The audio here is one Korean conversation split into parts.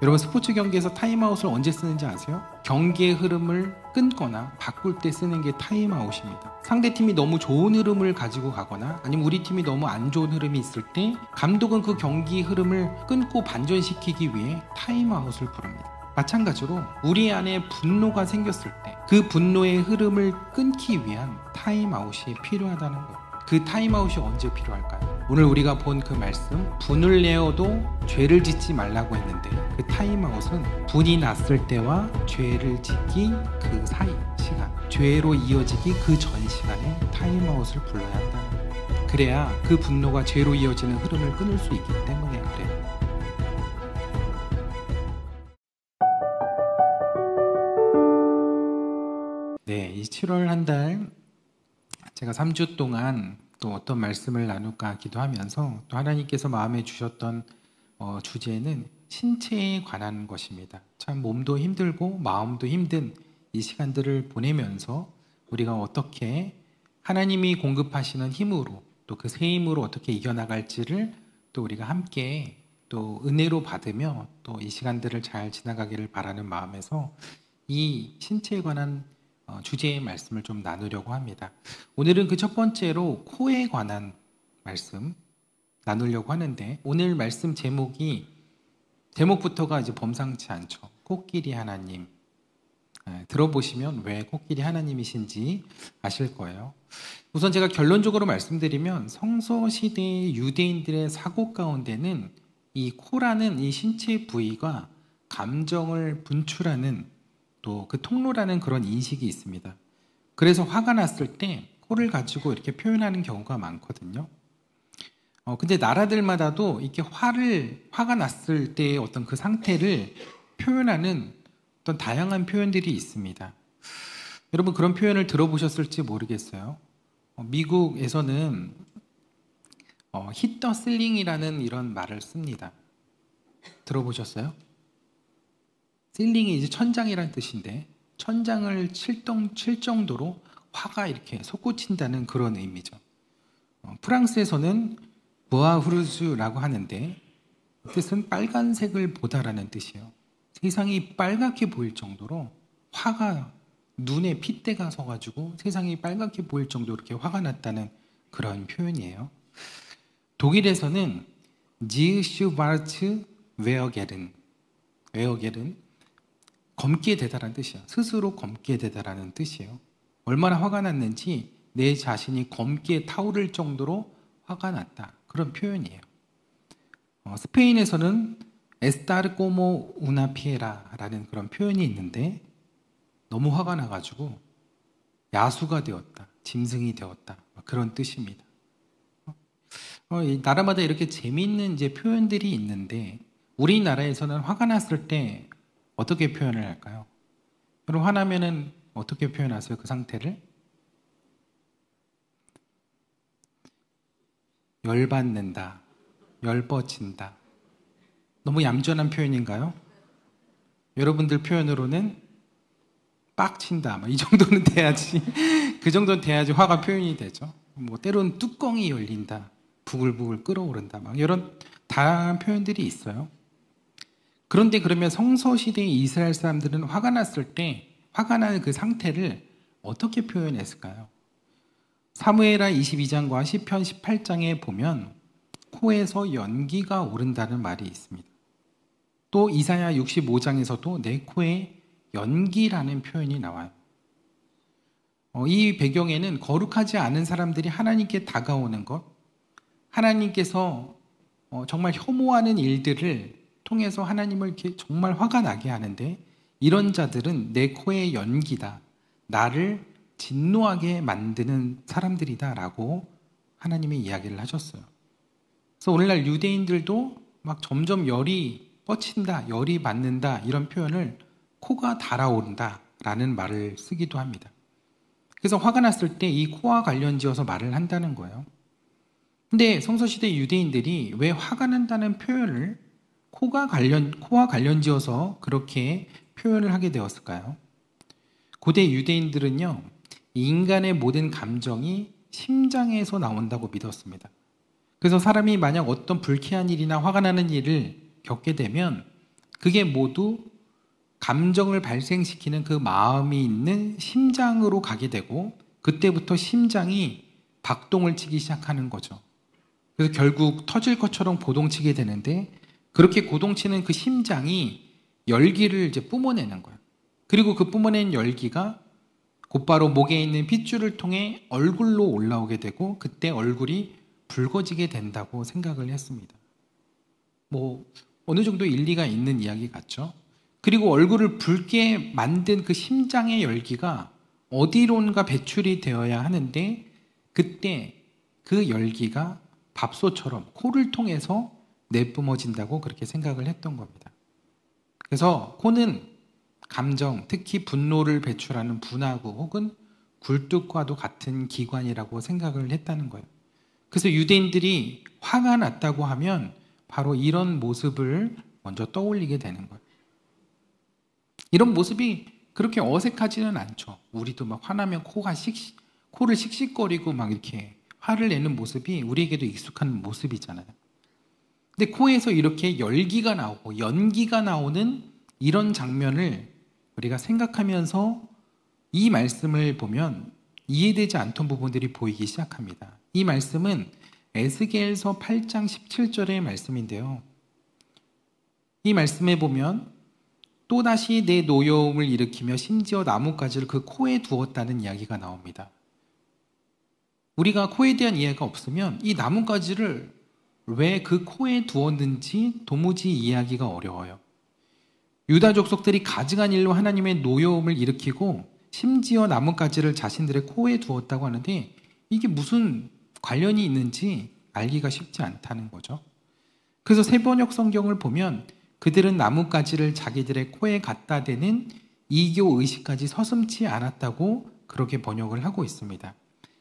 여러분, 스포츠 경기에서 타임아웃을 언제 쓰는지 아세요? 경기의 흐름을 끊거나 바꿀 때 쓰는 게 타임아웃입니다. 상대팀이 너무 좋은 흐름을 가지고 가거나 아니면 우리 팀이 너무 안 좋은 흐름이 있을 때 감독은 그 경기 흐름을 끊고 반전시키기 위해 타임아웃을 부릅니다. 마찬가지로 우리 안에 분노가 생겼을 때 그 분노의 흐름을 끊기 위한 타임아웃이 필요하다는 거예요. 그 타임아웃이 언제 필요할까요? 오늘 우리가 본 그 말씀, 분을 내어도 죄를 짓지 말라고 했는데 그 타임아웃은 분이 났을 때와 죄를 짓기 그 사이 시간, 죄로 이어지기 그 전 시간에 타임아웃을 불러야 한다는 거예요. 그래야 그 분노가 죄로 이어지는 흐름을 끊을 수 있기 때문에 그래요. 네, 이 7월 한 달 제가 3주 동안 또 어떤 말씀을 나눌까 기도하면서 또 하나님께서 마음에 주셨던 주제는 신체에 관한 것입니다. 참 몸도 힘들고 마음도 힘든 이 시간들을 보내면서 우리가 어떻게 하나님이 공급하시는 힘으로 또 그 새 힘으로 어떻게 이겨나갈지를 또 우리가 함께 또 은혜로 받으며 또 이 시간들을 잘 지나가기를 바라는 마음에서 이 신체에 관한 주제의 말씀을 좀 나누려고 합니다. 오늘은 그 첫 번째로 코에 관한 말씀 나누려고 하는데, 오늘 말씀 제목부터가 이제 범상치 않죠. 코끼리 하나님. 들어보시면 왜 코끼리 하나님이신지 아실 거예요. 우선 제가 결론적으로 말씀드리면 성서시대의 유대인들의 사고 가운데는 이 코라는 이 신체 부위가 감정을 분출하는 또 그 통로라는 그런 인식이 있습니다. 그래서 화가 났을 때 코를 가지고 이렇게 표현하는 경우가 많거든요. 근데 나라들마다도 이렇게 화가 났을 때의 어떤 그 상태를 표현하는 어떤 다양한 표현들이 있습니다. 여러분, 그런 표현을 들어보셨을지 모르겠어요. 미국에서는 hit the ceiling이라는 이런 말을 씁니다. 들어보셨어요? 실링이 이제 천장이라는 뜻인데 천장을 칠 정도로 화가 이렇게 솟구친다는 그런 의미죠. 프랑스에서는 부아후르즈라고 하는데 뜻은 빨간색을 보다라는 뜻이에요. 세상이 빨갛게 보일 정도로 화가 눈에 핏대가 서가지고 세상이 빨갛게 보일 정도로 이렇게 화가 났다는 그런 표현이에요. 독일에서는 지슈바르츠 웨어겔은 검게 되다라는 뜻이에요. 스스로 검게 되다라는 뜻이에요. 얼마나 화가 났는지 내 자신이 검게 타오를 정도로 화가 났다. 그런 표현이에요. 스페인에서는 에스타르 꼬모 우나 피에라라는 그런 표현이 있는데 너무 화가 나가지고 야수가 되었다. 짐승이 되었다. 그런 뜻입니다. 나라마다 이렇게 재미있는 이제 표현들이 있는데 우리나라에서는 화가 났을 때 어떻게 표현을 할까요? 여러분, 화나면은 어떻게 표현하세요? 그 상태를? 열받는다, 열뻗친다. 너무 얌전한 표현인가요? 여러분들 표현으로는 빡친다. 이 정도는 돼야지. 그 정도는 돼야지 화가 표현이 되죠. 때로는 뚜껑이 열린다, 부글부글 끓어오른다. 이런 다양한 표현들이 있어요. 그런데 그러면 성서시대의 이스라엘 사람들은 화가 났을 때 화가 나는 그 상태를 어떻게 표현했을까요? 사무엘하 22장과 시편 18장에 보면 코에서 연기가 오른다는 말이 있습니다. 또 이사야 65장에서도 내 코에 연기라는 표현이 나와요. 이 배경에는 거룩하지 않은 사람들이 하나님께 다가오는 것, 하나님께서 정말 혐오하는 일들을 통해서 하나님을 이렇게 정말 화가 나게 하는데 이런 자들은 내 코에 연기다. 나를 진노하게 만드는 사람들이다 라고 하나님이 이야기를 하셨어요. 그래서 오늘날 유대인들도 막 점점 열이 뻗친다, 열이 받는다 이런 표현을 코가 달아오른다 라는 말을 쓰기도 합니다. 그래서 화가 났을 때 이 코와 관련지어서 말을 한다는 거예요. 근데 성서시대 유대인들이 왜 화가 난다는 표현을 코와 관련지어서 그렇게 표현을 하게 되었을까요? 고대 유대인들은요, 인간의 모든 감정이 심장에서 나온다고 믿었습니다. 그래서 사람이 만약 어떤 불쾌한 일이나 화가 나는 일을 겪게 되면 그게 모두 감정을 발생시키는 그 마음이 있는 심장으로 가게 되고 그때부터 심장이 박동을 치기 시작하는 거죠. 그래서 결국 터질 것처럼 고동치게 되는데 그렇게 고동치는 그 심장이 열기를 이제 뿜어내는 거예요. 그리고 그 뿜어낸 열기가 곧바로 목에 있는 핏줄을 통해 얼굴로 올라오게 되고 그때 얼굴이 붉어지게 된다고 생각을 했습니다. 뭐 어느 정도 일리가 있는 이야기 같죠? 그리고 얼굴을 붉게 만든 그 심장의 열기가 어디론가 배출이 되어야 하는데 그때 그 열기가 밥솥처럼 코를 통해서 내뿜어진다고 그렇게 생각을 했던 겁니다. 그래서 코는 감정, 특히 분노를 배출하는 분화구 혹은 굴뚝과도 같은 기관이라고 생각을 했다는 거예요. 그래서 유대인들이 화가 났다고 하면 바로 이런 모습을 먼저 떠올리게 되는 거예요. 이런 모습이 그렇게 어색하지는 않죠. 우리도 막 화나면 코를 씩씩거리고 막 이렇게 화를 내는 모습이 우리에게도 익숙한 모습이잖아요. 근데 코에서 이렇게 열기가 나오고 연기가 나오는 이런 장면을 우리가 생각하면서 이 말씀을 보면 이해되지 않던 부분들이 보이기 시작합니다. 이 말씀은 에스겔서 8장 17절의 말씀인데요. 이 말씀에 보면 또다시 내 노여움을 일으키며 심지어 나뭇가지를 그 코에 두었다는 이야기가 나옵니다. 우리가 코에 대한 이해가 없으면 이 나뭇가지를 왜 그 코에 두었는지 도무지 이해하기가 어려워요. 유다 족속들이 가증한 일로 하나님의 노여움을 일으키고 심지어 나뭇가지를 자신들의 코에 두었다고 하는데 이게 무슨 관련이 있는지 알기가 쉽지 않다는 거죠. 그래서 세번역 성경을 보면 그들은 나뭇가지를 자기들의 코에 갖다 대는 이교 의식까지 서슴지 않았다고 그렇게 번역을 하고 있습니다.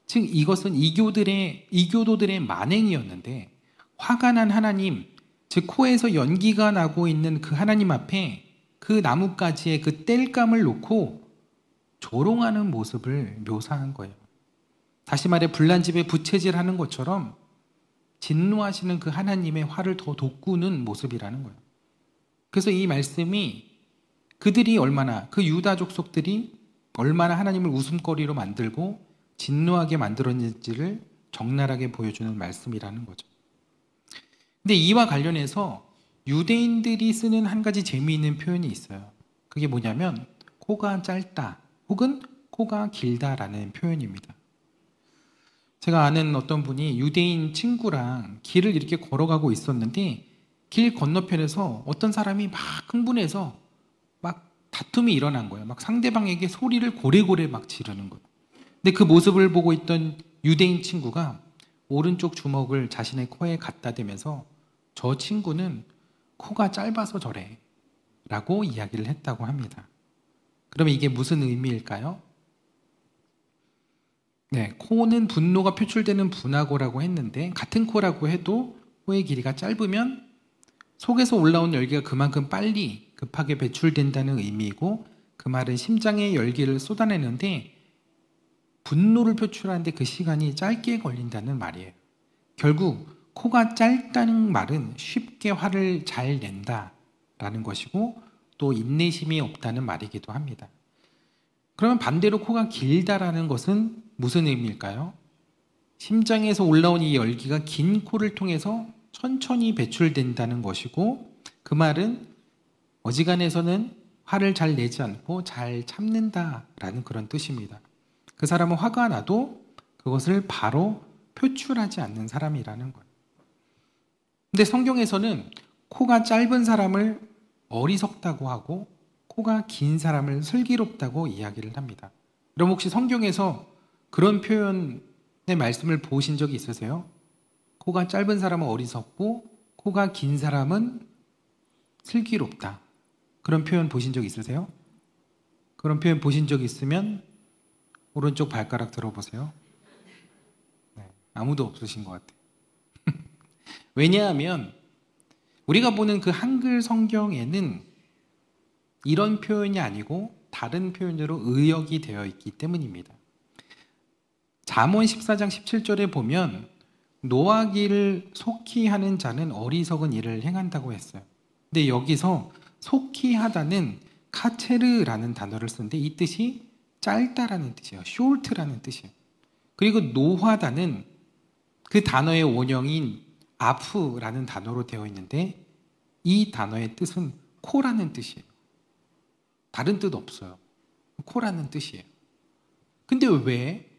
즉 이것은 이교도들의 만행이었는데 화가 난 하나님, 즉 코에서 연기가 나고 있는 그 하나님 앞에 그 나뭇가지에 그 땔감을 놓고 조롱하는 모습을 묘사한 거예요. 다시 말해 불난집에 부채질하는 것처럼 진노하시는 그 하나님의 화를 더 돋구는 모습이라는 거예요. 그래서 이 말씀이 그들이 얼마나, 그 유다 족속들이 얼마나 하나님을 웃음거리로 만들고 진노하게 만들었는지를 적나라하게 보여주는 말씀이라는 거죠. 근데 이와 관련해서 유대인들이 쓰는 한 가지 재미있는 표현이 있어요. 그게 뭐냐면 코가 짧다 혹은 코가 길다라는 표현입니다. 제가 아는 어떤 분이 유대인 친구랑 길을 이렇게 걸어가고 있었는데 길 건너편에서 어떤 사람이 막 흥분해서 막 다툼이 일어난 거예요. 막 상대방에게 소리를 고래고래 막 지르는 거예요. 근데 그 모습을 보고 있던 유대인 친구가 오른쪽 주먹을 자신의 코에 갖다 대면서 저 친구는 코가 짧아서 저래 라고 이야기를 했다고 합니다. 그러면 이게 무슨 의미일까요? 네, 코는 분노가 표출되는 분화구라고 했는데 같은 코라고 해도 코의 길이가 짧으면 속에서 올라온 열기가 그만큼 빨리 급하게 배출된다는 의미이고 그 말은 심장의 열기를 쏟아내는데 분노를 표출하는데 그 시간이 짧게 걸린다는 말이에요. 결국 코가 짧다는 말은 쉽게 화를 잘 낸다라는 것이고 또 인내심이 없다는 말이기도 합니다. 그러면 반대로 코가 길다라는 것은 무슨 의미일까요? 심장에서 올라온 이 열기가 긴 코를 통해서 천천히 배출된다는 것이고 그 말은 어지간해서는 화를 잘 내지 않고 잘 참는다라는 그런 뜻입니다. 그 사람은 화가 나도 그것을 바로 표출하지 않는 사람이라는 거예요. 근데 성경에서는 코가 짧은 사람을 어리석다고 하고 코가 긴 사람을 슬기롭다고 이야기를 합니다. 여러분 혹시 성경에서 그런 표현의 말씀을 보신 적이 있으세요? 코가 짧은 사람은 어리석고 코가 긴 사람은 슬기롭다. 그런 표현 보신 적 있으세요? 그런 표현 보신 적 있으면 오른쪽 발가락 들어보세요. 네, 아무도 없으신 것 같아요. 왜냐하면 우리가 보는 그 한글 성경에는 이런 표현이 아니고 다른 표현으로 의역이 되어 있기 때문입니다. 잠언 14장 17절에 보면 노하기를 속히 하는 자는 어리석은 일을 행한다고 했어요. 근데 여기서 속히 하다는 카체르라는 단어를 쓰는데 이 뜻이 짧다라는 뜻이에요. short라는 뜻이에요. 그리고 노하다는 그 단어의 원형인 아프라는 단어로 되어 있는데 이 단어의 뜻은 코라는 뜻이에요. 다른 뜻 없어요. 코라는 뜻이에요. 근데 왜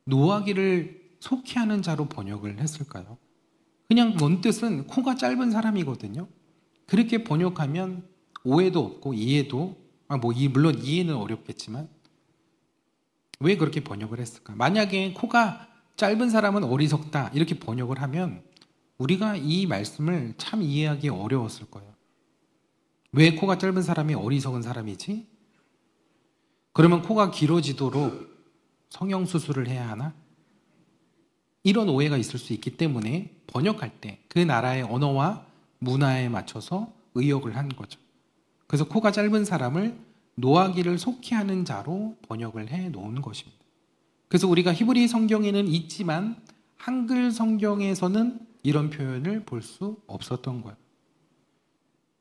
노하기를 속히 하는 자로 번역을 했을까요? 그냥 원뜻은 코가 짧은 사람이거든요. 그렇게 번역하면 오해도 없고 이해도, 물론 이해는 어렵겠지만 왜 그렇게 번역을 했을까? 만약에 코가 짧은 사람은 어리석다 이렇게 번역을 하면 우리가 이 말씀을 참 이해하기 어려웠을 거예요. 왜 코가 짧은 사람이 어리석은 사람이지? 그러면 코가 길어지도록 성형수술을 해야 하나? 이런 오해가 있을 수 있기 때문에 번역할 때 그 나라의 언어와 문화에 맞춰서 의역을 한 거죠. 그래서 코가 짧은 사람을 노하기를 속히 하는 자로 번역을 해 놓은 것입니다. 그래서 우리가 히브리 성경에는 있지만 한글 성경에서는 이런 표현을 볼 수 없었던 거예요.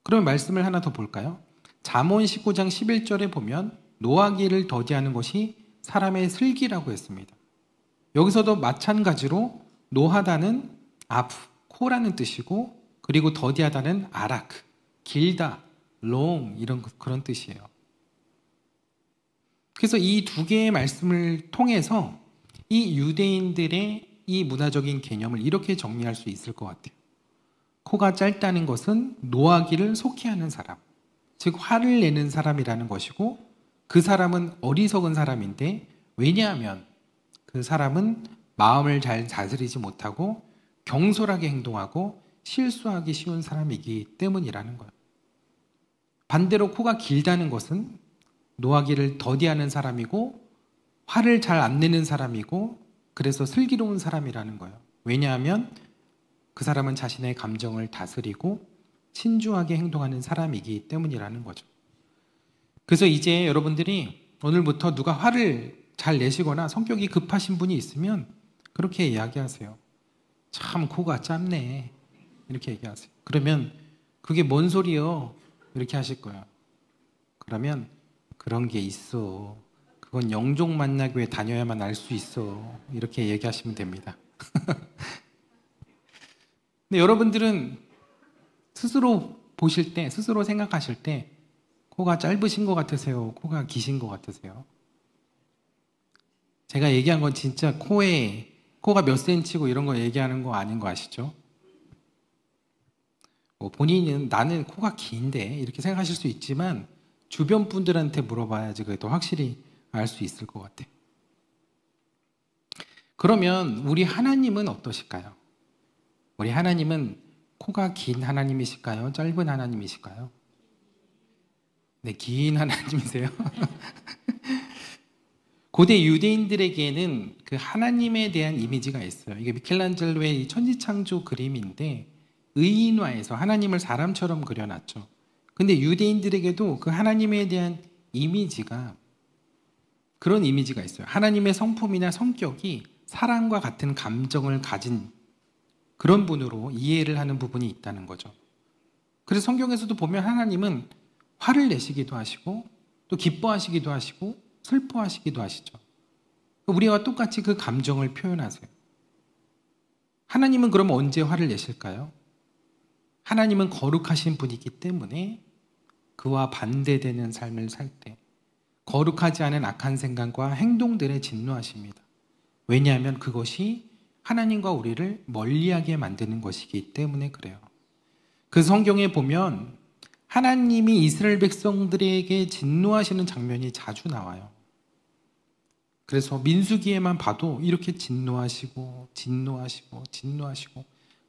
그러면 말씀을 하나 더 볼까요? 잠언 19장 11절에 보면 노하기를 더디하는 것이 사람의 슬기라고 했습니다. 여기서도 마찬가지로 노하다는 아프, 코라는 뜻이고 그리고 더디하다는 아라크, 길다, long 이런 그런 뜻이에요. 그래서 이 두 개의 말씀을 통해서 이 유대인들의 이 문화적인 개념을 이렇게 정리할 수 있을 것 같아요. 코가 짧다는 것은 노하기를 속히 하는 사람, 즉 화를 내는 사람이라는 것이고 그 사람은 어리석은 사람인데 왜냐하면 그 사람은 마음을 잘 다스리지 못하고 경솔하게 행동하고 실수하기 쉬운 사람이기 때문이라는 거예요. 반대로 코가 길다는 것은 노하기를 더디하는 사람이고 화를 잘 안 내는 사람이고 그래서 슬기로운 사람이라는 거예요. 왜냐하면 그 사람은 자신의 감정을 다스리고 신중하게 행동하는 사람이기 때문이라는 거죠. 그래서 이제 여러분들이 오늘부터 누가 화를 잘 내시거나 성격이 급하신 분이 있으면 그렇게 이야기하세요. 참 코가 짧네. 이렇게 얘기하세요. 그러면 그게 뭔 소리요? 이렇게 하실 거예요. 그러면 그런 게 있어. 그건 영종 만나교회 다녀야만 알 수 있어. 이렇게 얘기하시면 됩니다. 근데 여러분들은 스스로 보실 때, 스스로 생각하실 때 코가 짧으신 것 같으세요? 코가 기신 것 같으세요? 제가 얘기한 건 진짜 코가 몇 센치고 이런 거 얘기하는 거 아닌 거 아시죠? 본인은 나는 코가 긴데 이렇게 생각하실 수 있지만 주변 분들한테 물어봐야지 그래도 확실히 알 수 있을 것 같아요. 그러면 우리 하나님은 어떠실까요? 우리 하나님은 코가 긴 하나님이실까요? 짧은 하나님이실까요? 네, 긴 하나님이세요. 고대 유대인들에게는 그 하나님에 대한 이미지가 있어요. 이게 미켈란젤로의 천지창조 그림인데 의인화해서 하나님을 사람처럼 그려놨죠. 근데 유대인들에게도 그 하나님에 대한 이미지가 그런 이미지가 있어요. 하나님의 성품이나 성격이 사랑과 같은 감정을 가진 그런 분으로 이해를 하는 부분이 있다는 거죠. 그래서 성경에서도 보면 하나님은 화를 내시기도 하시고 또 기뻐하시기도 하시고 슬퍼하시기도 하시죠. 우리와 똑같이 그 감정을 표현하세요. 하나님은 그럼 언제 화를 내실까요? 하나님은 거룩하신 분이기 때문에 그와 반대되는 삶을 살 때 거룩하지 않은 악한 생각과 행동들에 진노하십니다. 왜냐하면 그것이 하나님과 우리를 멀리하게 만드는 것이기 때문에 그래요. 그 성경에 보면 하나님이 이스라엘 백성들에게 진노하시는 장면이 자주 나와요. 그래서 민수기에만 봐도 이렇게 진노하시고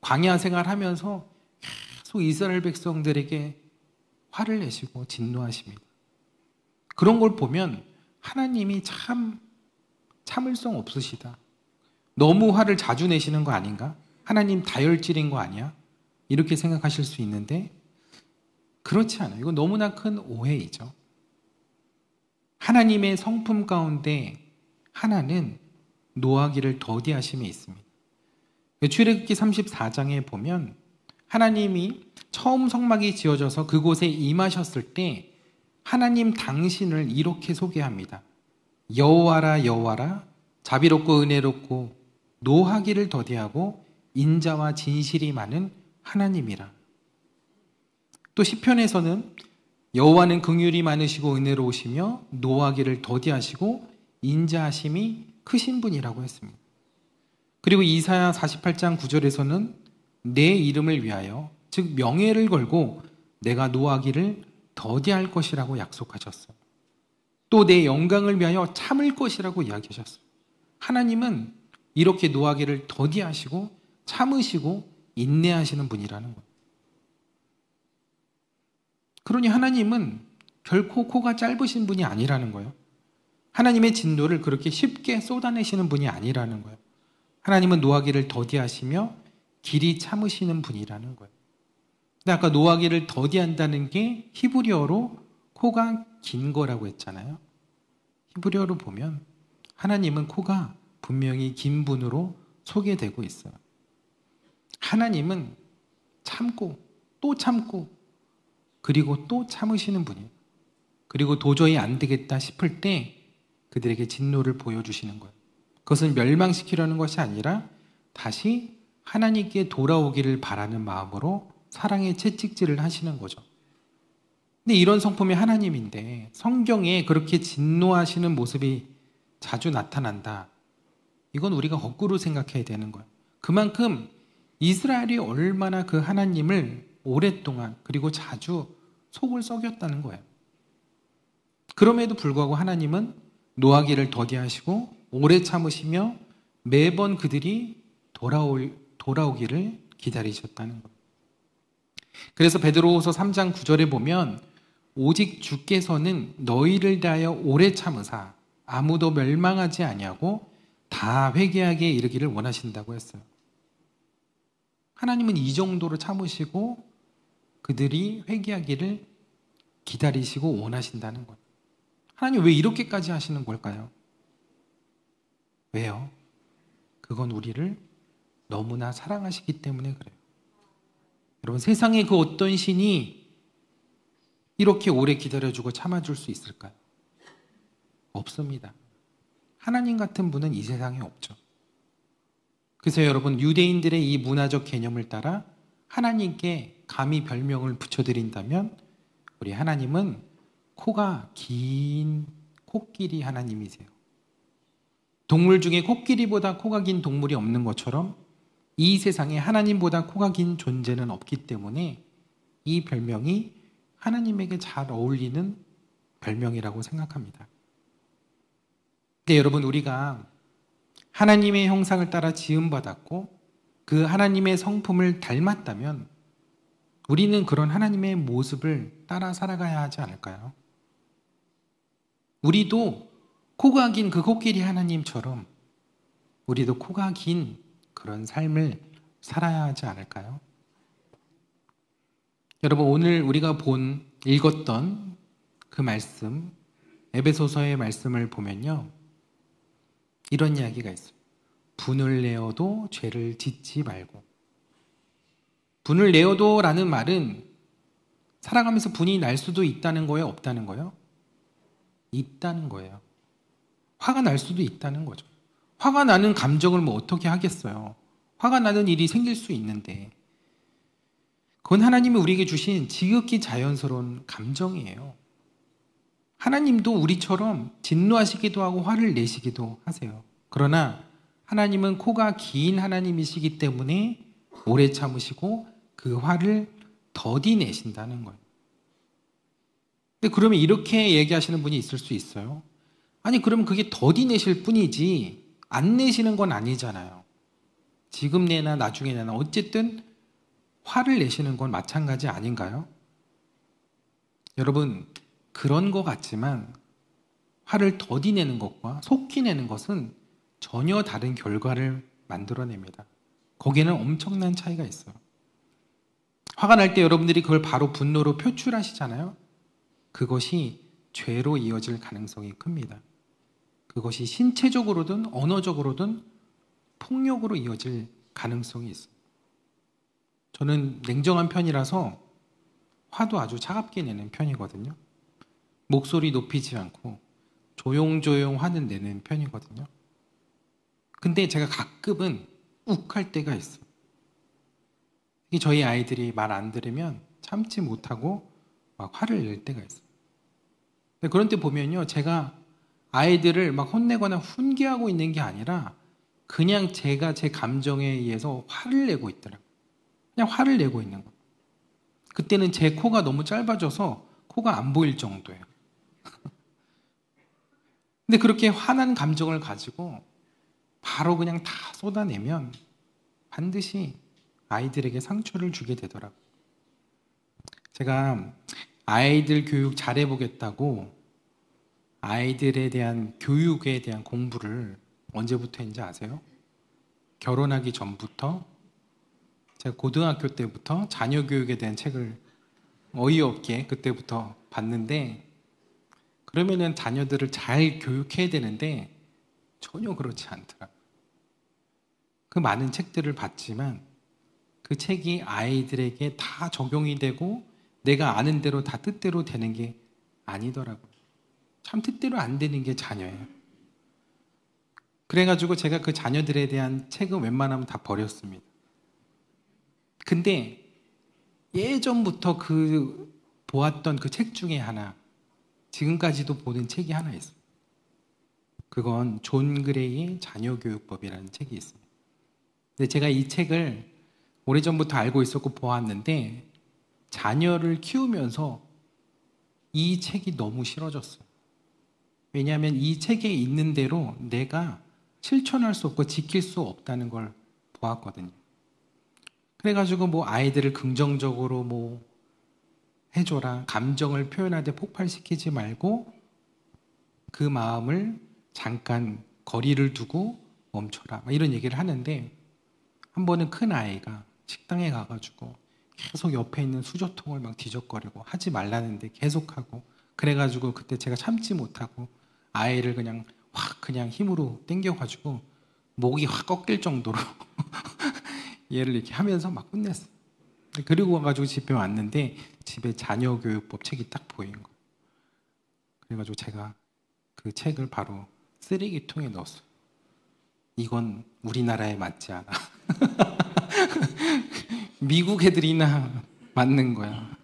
광야 생활하면서 계속 이스라엘 백성들에게 화를 내시고 진노하십니다. 그런 걸 보면 하나님이 참 참을성 없으시다. 너무 화를 자주 내시는 거 아닌가? 하나님 다혈질인 거 아니야? 이렇게 생각하실 수 있는데 그렇지 않아요. 이건 너무나 큰 오해이죠. 하나님의 성품 가운데 하나는 노하기를 더디하심이 있습니다. 출애굽기 34장에 보면 하나님이 처음 성막이 지어져서 그곳에 임하셨을 때 하나님 당신을 이렇게 소개합니다. 여호와라 여호와라 자비롭고 은혜롭고 노하기를 더디하고 인자와 진실이 많은 하나님이라. 또 시편에서는 여호와는 긍휼이 많으시고 은혜로우시며 노하기를 더디하시고 인자하심이 크신 분이라고 했습니다. 그리고 이사야 48장 9절에서는 내 이름을 위하여 즉 명예를 걸고 내가 노하기를 더디할 것이라고 약속하셨어요. 또 내 영광을 위하여 참을 것이라고 이야기하셨어요. 하나님은 이렇게 노하기를 더디하시고 참으시고 인내하시는 분이라는 거예요. 그러니 하나님은 결코 코가 짧으신 분이 아니라는 거예요. 하나님의 진노를 그렇게 쉽게 쏟아내시는 분이 아니라는 거예요. 하나님은 노하기를 더디하시며 길이 참으시는 분이라는 거예요. 근데 아까 노하기를 더디한다는 게 히브리어로 코가 긴 거라고 했잖아요. 히브리어로 보면 하나님은 코가 분명히 긴 분으로 소개되고 있어요. 하나님은 참고 또 참고 그리고 또 참으시는 분이에요. 그리고 도저히 안 되겠다 싶을 때 그들에게 진노를 보여주시는 거예요. 그것은 멸망시키려는 것이 아니라 다시 하나님께 돌아오기를 바라는 마음으로 사랑의 채찍질을 하시는 거죠. 근데 이런 성품이 하나님인데 성경에 그렇게 진노하시는 모습이 자주 나타난다. 이건 우리가 거꾸로 생각해야 되는 거예요. 그만큼 이스라엘이 얼마나 그 하나님을 오랫동안 그리고 자주 속을 썩였다는 거예요. 그럼에도 불구하고 하나님은 노하기를 더디하시고 오래 참으시며 매번 그들이 돌아오기를 기다리셨다는 거예요. 그래서 베드로후서 3장 9절에 보면 오직 주께서는 너희를 대하여 오래 참으사 아무도 멸망하지 아니하고 다 회개하게 이르기를 원하신다고 했어요. 하나님은 이 정도로 참으시고 그들이 회개하기를 기다리시고 원하신다는 거예요. 하나님 왜 이렇게까지 하시는 걸까요? 왜요? 그건 우리를 너무나 사랑하시기 때문에 그래요. 여러분, 세상에 그 어떤 신이 이렇게 오래 기다려주고 참아줄 수 있을까요? 없습니다. 하나님 같은 분은 이 세상에 없죠. 그래서 여러분, 유대인들의 이 문화적 개념을 따라 하나님께 감히 별명을 붙여드린다면 우리 하나님은 코가 긴 코끼리 하나님이세요. 동물 중에 코끼리보다 코가 긴 동물이 없는 것처럼 이 세상에 하나님보다 코가 긴 존재는 없기 때문에 이 별명이 하나님에게 잘 어울리는 별명이라고 생각합니다. 근데 여러분, 우리가 하나님의 형상을 따라 지음받았고 그 하나님의 성품을 닮았다면 우리는 그런 하나님의 모습을 따라 살아가야 하지 않을까요? 우리도 코가 긴 그 코끼리 하나님처럼 우리도 코가 긴 그런 삶을 살아야 하지 않을까요? 여러분, 오늘 우리가 읽었던 그 말씀, 에베소서의 말씀을 보면요, 이런 이야기가 있어요. 분을 내어도 죄를 짓지 말고. 분을 내어도 라는 말은 살아가면서 분이 날 수도 있다는 거예요? 없다는 거예요? 있다는 거예요. 화가 날 수도 있다는 거죠. 화가 나는 감정을 뭐 어떻게 하겠어요? 화가 나는 일이 생길 수 있는데 그건 하나님이 우리에게 주신 지극히 자연스러운 감정이에요. 하나님도 우리처럼 진노하시기도 하고 화를 내시기도 하세요. 그러나 하나님은 코가 긴 하나님이시기 때문에 오래 참으시고 그 화를 더디 내신다는 거예요. 근데 그러면 이렇게 얘기하시는 분이 있을 수 있어요. 아니, 그러면 그게 더디 내실 뿐이지 안 내시는 건 아니잖아요. 지금 내나 나중에 내나 어쨌든 화를 내시는 건 마찬가지 아닌가요? 여러분, 그런 것 같지만 화를 더디 내는 것과 속히 내는 것은 전혀 다른 결과를 만들어냅니다. 거기에는 엄청난 차이가 있어요. 화가 날 때 여러분들이 그걸 바로 분노로 표출하시잖아요. 그것이 죄로 이어질 가능성이 큽니다. 그것이 신체적으로든 언어적으로든 폭력으로 이어질 가능성이 있어요. 저는 냉정한 편이라서 화도 아주 차갑게 내는 편이거든요. 목소리 높이지 않고 조용조용 화는 내는 편이거든요. 근데 제가 가끔은 욱할 때가 있어요. 저희 아이들이 말 안 들으면 참지 못하고 막 화를 낼 때가 있어요. 근데 그런 때 보면요, 제가 아이들을 막 혼내거나 훈계하고 있는 게 아니라 그냥 제가 제 감정에 의해서 화를 내고 있더라고요. 그냥 화를 내고 있는 거예요. 그때는 제 코가 너무 짧아져서 코가 안 보일 정도예요. 근데 그렇게 화난 감정을 가지고 바로 그냥 다 쏟아내면 반드시 아이들에게 상처를 주게 되더라고요. 제가 아이들 교육 잘해보겠다고 아이들에 대한 교육에 대한 공부를 언제부터 했는지 아세요? 결혼하기 전부터 제가 고등학교 때부터 자녀 교육에 대한 책을 어이없게 그때부터 봤는데, 그러면은 자녀들을 잘 교육해야 되는데 전혀 그렇지 않더라고요. 그 많은 책들을 봤지만 그 책이 아이들에게 다 적용이 되고 내가 아는 대로 다 뜻대로 되는 게 아니더라고요. 참 뜻대로 안 되는 게 자녀예요. 그래가지고 제가 그 자녀들에 대한 책은 웬만하면 다 버렸습니다. 근데 예전부터 보았던 그 책 중에 하나, 지금까지도 보는 책이 하나 있어요. 그건 존 그레이의 자녀교육법이라는 책이 있습니다. 근데 제가 이 책을 오래전부터 알고 있었고 보았는데 자녀를 키우면서 이 책이 너무 싫어졌어요. 왜냐하면 이 책에 있는 대로 내가 실천할 수 없고 지킬 수 없다는 걸 보았거든요. 그래가지고 뭐 아이들을 긍정적으로 해줘라, 감정을 표현할 때 폭발시키지 말고 그 마음을 잠깐 거리를 두고 멈춰라, 이런 얘기를 하는데, 한 번은 큰 아이가 식당에 가가지고 계속 옆에 있는 수저통을 막 뒤적거리고 하지 말라는데 계속하고, 그래가지고 그때 제가 참지 못하고 아이를 그냥 힘으로 당겨가지고 목이 확 꺾일 정도로 얘를 이렇게 하면서 막 혼냈어요. 그리고 와가지고 집에 왔는데 집에 자녀교육법 책이 딱 보인 거예요. 그래가지고 제가 그 책을 바로 쓰레기통에 넣었어요. 이건 우리나라에 맞지 않아. 미국 애들이나 맞는 거야.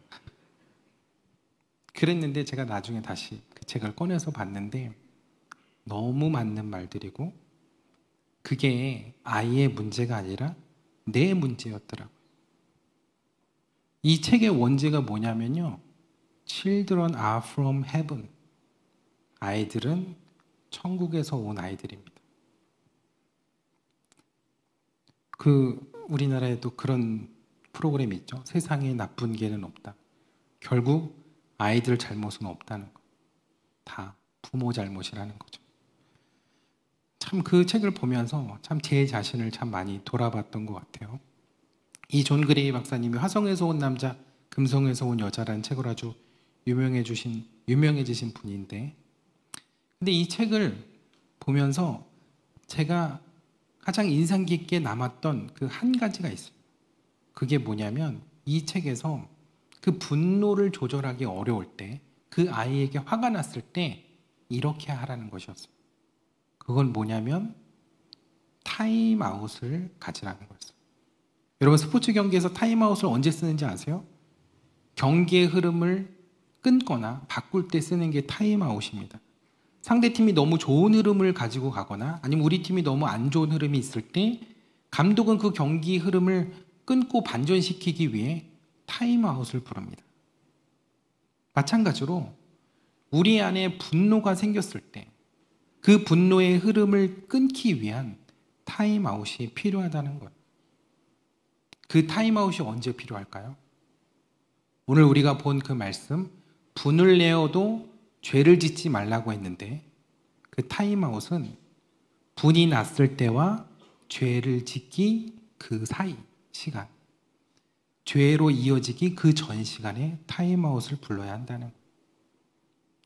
그랬는데 제가 나중에 다시 그 책을 꺼내서 봤는데 너무 맞는 말들이고, 그게 아이의 문제가 아니라 내 문제였더라고요. 이 책의 원제가 뭐냐면요, Children are from heaven. 아이들은 천국에서 온 아이들입니다. 우리나라에도 그런 프로그램이 있죠. 세상에 나쁜 개는 없다. 결국 아이들 잘못은 없다는 거. 다 부모 잘못이라는 거죠. 참 그 책을 보면서 참 제 자신을 참 많이 돌아봤던 것 같아요. 이 존 그레이 박사님이 화성에서 온 남자, 금성에서 온 여자라는 책을 아주 유명해지신 분인데, 근데 이 책을 보면서 제가 가장 인상 깊게 남았던 그 한 가지가 있어요. 그게 뭐냐면 이 책에서 그 분노를 조절하기 어려울 때, 그 아이에게 화가 났을 때 이렇게 하라는 것이었어요. 그건 뭐냐면 타임아웃을 가지라는 거였어요. 여러분, 스포츠 경기에서 타임아웃을 언제 쓰는지 아세요? 경기의 흐름을 끊거나 바꿀 때 쓰는 게 타임아웃입니다. 상대팀이 너무 좋은 흐름을 가지고 가거나 아니면 우리 팀이 너무 안 좋은 흐름이 있을 때 감독은 그 경기 흐름을 끊고 반전시키기 위해 타임아웃을 부릅니다. 마찬가지로 우리 안에 분노가 생겼을 때 그 분노의 흐름을 끊기 위한 타임아웃이 필요하다는 거예요. 그 타임아웃이 언제 필요할까요? 오늘 우리가 본 그 말씀, 분을 내어도 죄를 짓지 말라고 했는데 그 타임아웃은 분이 났을 때와 죄를 짓기 그 사이 시간, 죄로 이어지기 그 전 시간에 타임아웃을 불러야 한다는 거예요.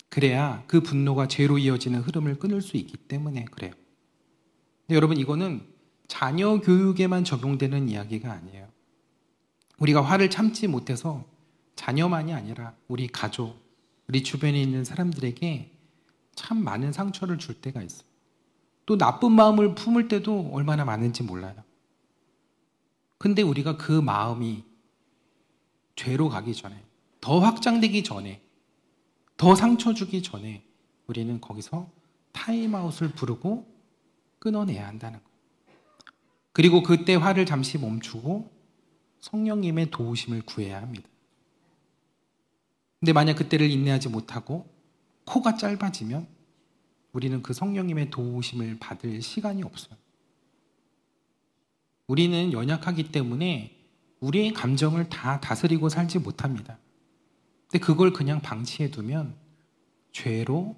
그래야 그 분노가 죄로 이어지는 흐름을 끊을 수 있기 때문에 그래요. 근데 여러분, 이거는 자녀 교육에만 적용되는 이야기가 아니에요. 우리가 화를 참지 못해서 자녀만이 아니라 우리 가족, 우리 주변에 있는 사람들에게 참 많은 상처를 줄 때가 있어요. 또 나쁜 마음을 품을 때도 얼마나 많은지 몰라요. 근데 우리가 그 마음이 죄로 가기 전에, 더 확장되기 전에, 더 상처 주기 전에 우리는 거기서 타임아웃을 부르고 끊어내야 한다는 거예요. 그리고 그때 화를 잠시 멈추고 성령님의 도우심을 구해야 합니다. 근데 만약 그때를 인내하지 못하고 코가 짧아지면 우리는 그 성령님의 도우심을 받을 시간이 없어요. 우리는 연약하기 때문에 우리의 감정을 다 다스리고 살지 못합니다. 근데 그걸 그냥 방치해 두면 죄로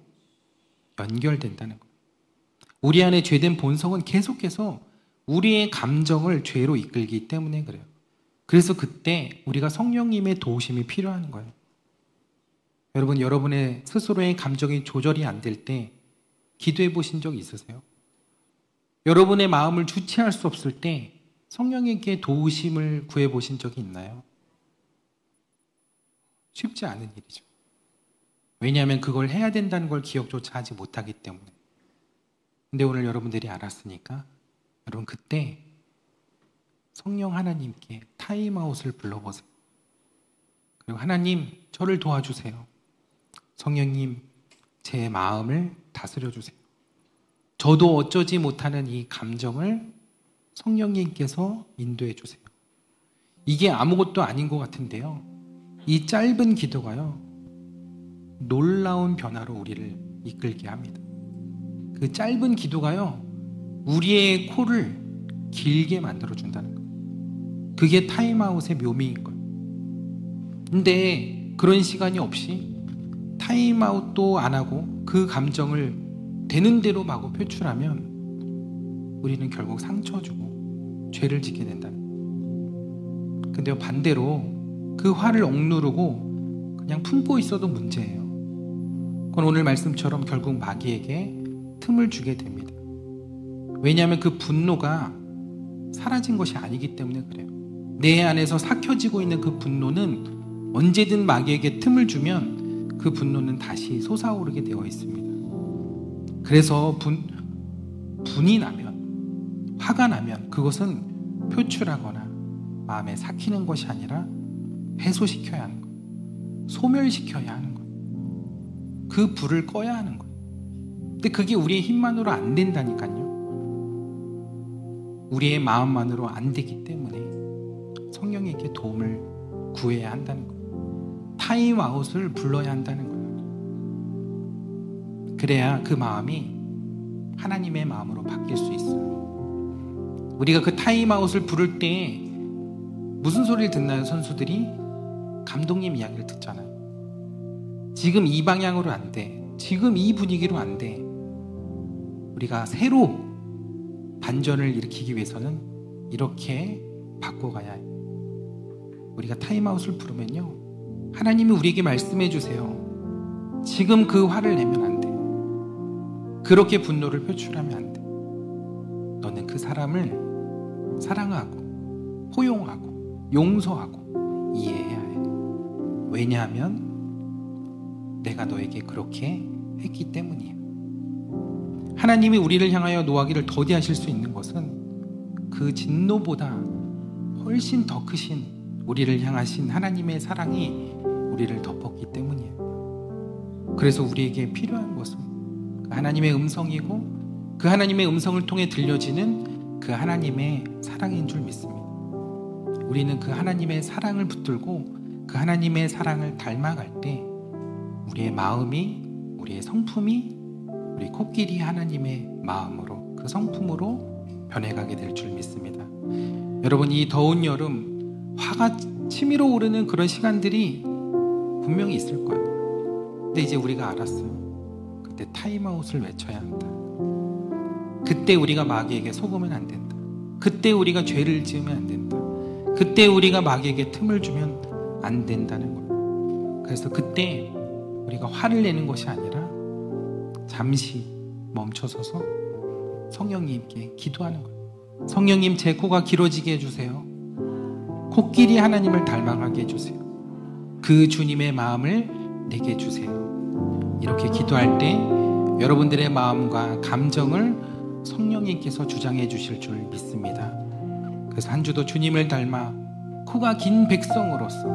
연결된다는 거예요. 우리 안에 죄된 본성은 계속해서 우리의 감정을 죄로 이끌기 때문에 그래요. 그래서 그때 우리가 성령님의 도우심이 필요한 거예요. 여러분, 여러분의 스스로의 감정이 조절이 안 될 때 기도해 보신 적 있으세요? 여러분의 마음을 주체할 수 없을 때 성령에게 도우심을 구해 보신 적이 있나요? 쉽지 않은 일이죠. 왜냐하면 그걸 해야 된다는 걸 기억조차 하지 못하기 때문에. 근데 오늘 여러분들이 알았으니까 여러분 그때 성령 하나님께 타임아웃을 불러보세요. 그리고 하나님, 저를 도와주세요. 성령님, 제 마음을 다스려 주세요. 저도 어쩌지 못하는 이 감정을 성령님께서 인도해 주세요. 이게 아무것도 아닌 것 같은데요, 이 짧은 기도가요 놀라운 변화로 우리를 이끌게 합니다. 그 짧은 기도가요 우리의 코를 길게 만들어준다는 거예요. 그게 타임아웃의 묘미인 거예요. 근데 그런 시간이 없이 타임아웃도 안 하고 그 감정을 되는 대로 마구 표출하면 우리는 결국 상처 주고 죄를 짓게 된다는 거예요. 근데 반대로 그 화를 억누르고 그냥 품고 있어도 문제예요. 그건 오늘 말씀처럼 결국 마귀에게 틈을 주게 됩니다. 왜냐하면 그 분노가 사라진 것이 아니기 때문에 그래요. 내 안에서 삭혀지고 있는 그 분노는 언제든 마귀에게 틈을 주면 그 분노는 다시 솟아오르게 되어 있습니다. 그래서 분이 나면, 화가 나면 그것은 표출하거나 마음에 삭히는 것이 아니라 해소시켜야 하는 거예요. 소멸시켜야 하는 거예요. 그 불을 꺼야 하는 거예요. 근데 그게 우리의 힘만으로 안 된다니까요. 우리의 마음만으로 안 되기 때문에 성령에게 도움을 구해야 한다는 거예요. 타임아웃을 불러야 한다는 거예요. 그래야 그 마음이 하나님의 마음으로 바뀔 수 있어요. 우리가 그 타임아웃을 부를 때 무슨 소리를 듣나요? 선수들이 감독님 이야기를 듣잖아요. 지금 이 방향으로 안 돼. 지금 이 분위기로 안 돼. 우리가 새로 반전을 일으키기 위해서는 이렇게 바꿔가야 해요. 우리가 타임아웃을 부르면요 하나님이 우리에게 말씀해 주세요. 지금 그 화를 내면 안 돼. 그렇게 분노를 표출하면 안 돼. 너는 그 사람을 사랑하고 포용하고 용서하고 이해해야 해. 왜냐하면 내가 너에게 그렇게 했기 때문이야. 하나님이 우리를 향하여 노하기를 더디하실 수 있는 것은 그 진노보다 훨씬 더 크신 우리를 향하신 하나님의 사랑이 우리를 덮었기 때문이에요. 그래서 우리에게 필요한 것은 그 하나님의 음성이고 그 하나님의 음성을 통해 들려지는 그 하나님의 사랑인 줄 믿습니다. 우리는 그 하나님의 사랑을 붙들고 그 하나님의 사랑을 닮아갈 때 우리의 마음이, 우리의 성품이 우리 코끼리 하나님의 마음으로, 그 성품으로 변해가게 될 줄 믿습니다. 여러분, 이 더운 여름 화가 치밀어 오르는 그런 시간들이 분명히 있을 거예요. 근데 이제 우리가 알았어요. 그때 타임아웃을 외쳐야 한다. 그때 우리가 마귀에게 속으면 안 된다. 그때 우리가 죄를 지으면 안 된다. 그때 우리가 마귀에게 틈을 주면 안 된다는 거예요. 그래서 그때 우리가 화를 내는 것이 아니라 잠시 멈춰서서 성령님께 기도하는 거예요. 성령님, 제 코가 길어지게 해주세요. 코끼리 하나님을 닮아가게 해주세요. 그 주님의 마음을 내게 주세요. 이렇게 기도할 때 여러분들의 마음과 감정을 성령님께서 주장해 주실 줄 믿습니다. 그래서 한 주도 주님을 닮아 코가 긴 백성으로서,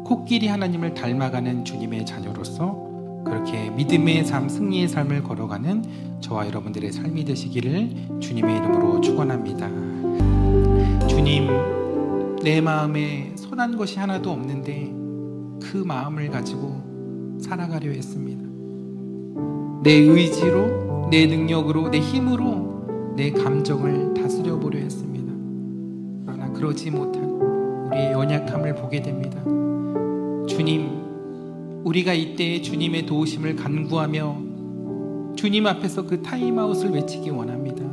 코끼리 하나님을 닮아가는 주님의 자녀로서 그렇게 믿음의 삶, 승리의 삶을 걸어가는 저와 여러분들의 삶이 되시기를 주님의 이름으로 축원합니다. 주님, 내 마음에 선한 것이 하나도 없는데 그 마음을 가지고 살아가려 했습니다. 내 의지로, 내 능력으로, 내 힘으로 내 감정을 다스려 보려 했습니다. 그러나 그러지 못한 우리의 연약함을 보게 됩니다. 주님, 우리가 이때에 주님의 도우심을 간구하며 주님 앞에서 그 타임아웃을 외치기 원합니다.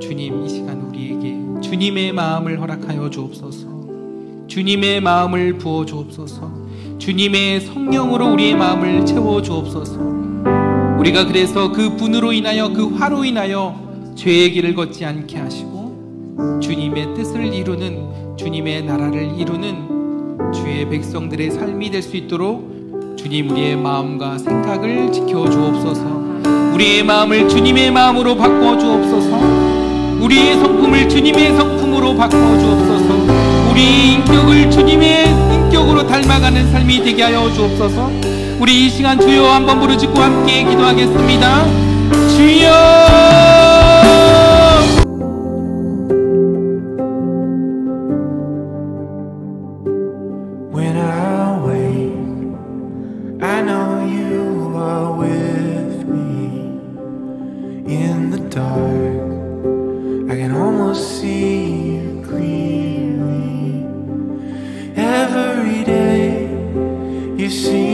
주님, 이 시간 우리에게 주님의 마음을 허락하여 주옵소서. 주님의 마음을 부어 주옵소서. 주님의 성령으로 우리의 마음을 채워 주옵소서. 우리가 그래서 그 분으로 인하여, 그 화로 인하여 죄의 길을 걷지 않게 하시고 주님의 뜻을 이루는, 주님의 나라를 이루는 주의 백성들의 삶이 될 수 있도록 주님, 우리의 마음과 생각을 지켜 주옵소서. 우리의 마음을 주님의 마음으로 바꿔 주옵소서. 우리의 성품을 주님의 성품으로 바꿔 주옵소서. 우리 인격을 주님의 인격으로 닮아가는 삶이 되게 하여 주옵소서. 우리 이 시간 주여 한번 부르짖고 함께 기도하겠습니다. 주여! When I wake, I know you are with me. In the dark, I can almost see you clearly. Every day, you see